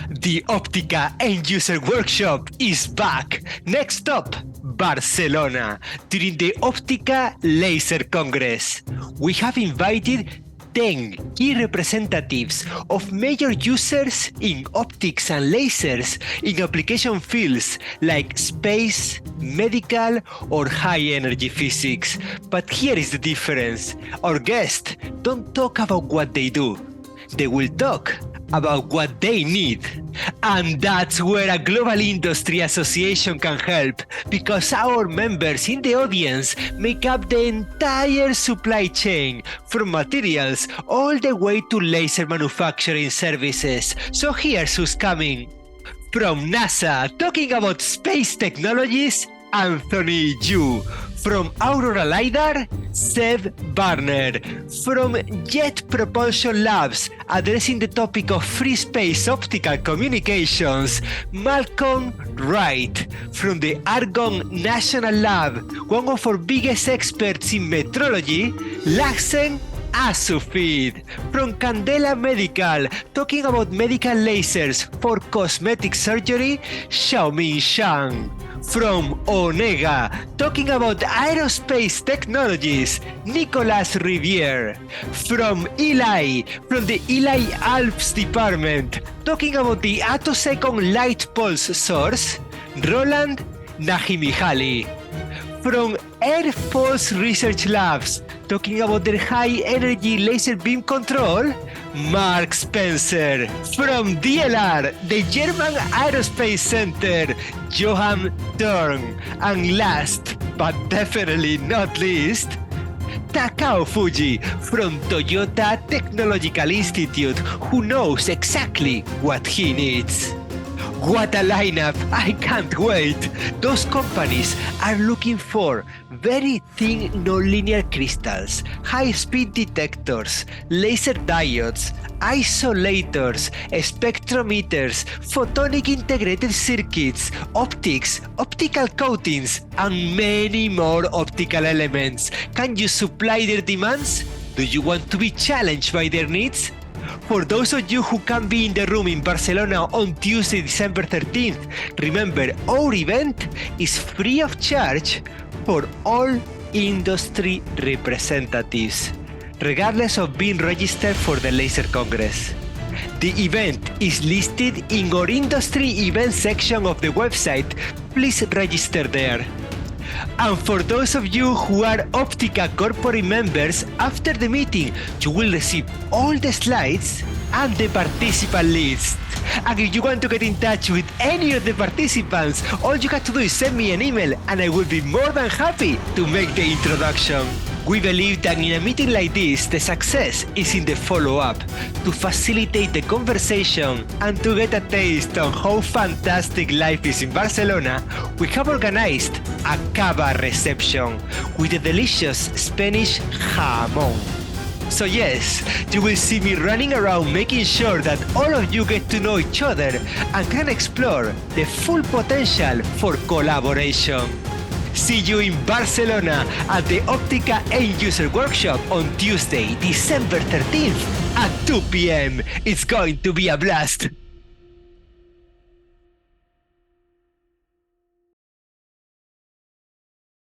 The Optica End-User Workshop is back. Next stop, Barcelona, during the Optica Laser Congress. We have invited 10 key representatives of major users in optics and lasers in application fields like space, medical, or high-energy physics. But here is the difference. Our guests don't talk about what they do. They will talk about what they need. And that's where a global industry association can help, because our members in the audience make up the entire supply chain, from materials all the way to laser manufacturing services. So here's who's coming. From NASA, talking about space technologies, Anthony Yu. From Aurora LIDAR, Seb Barner. From Jet Propulsion Labs, addressing the topic of free space optical communications, Malcolm Wright. From the Argonne National Lab, one of our biggest experts in metrology, Lahsen Assoufid. From CANDELA Medical, talking about medical lasers for cosmetic surgery, Xiaoming Shang. From Onega, talking about aerospace technologies, Nicolas Riviere. From the Eli Alps department, talking about the attosecond light pulse source, Roland Nahimihali. From Air Force Research Labs, talking about their high-energy laser beam control, Mark Spencer. From DLR, the German Aerospace Center, Johan Thorn. And last, but definitely not least, Takao Fuji from Toyota Technological Institute, who knows exactly what he needs. What a lineup! I can't wait! Those companies are looking for very thin nonlinear crystals, high-speed detectors, laser diodes, isolators, spectrometers, photonic integrated circuits, optics, optical coatings, and many more optical elements. Can you supply their demands? Do you want to be challenged by their needs? For those of you who can be in the room in Barcelona on Tuesday, December 13th, remember our event is free of charge for all industry representatives, regardless of being registered for the Laser Congress. The event is listed in our industry event section of the website. Please register there. And for those of you who are Optica corporate members, after the meeting, you will receive all the slides and the participant list. And if you want to get in touch with any of the participants, all you have to do is send me an email and I will be more than happy to make the introduction. We believe that in a meeting like this, the success is in the follow-up, to facilitate the conversation and to get a taste on how fantastic life is in Barcelona. We have organized a cava reception with a delicious Spanish jamón. So yes, you will see me running around making sure that all of you get to know each other and can explore the full potential for collaboration. See you in Barcelona at the Optica End-User Workshop on Tuesday, December 13th at 2 p.m. It's going to be a blast!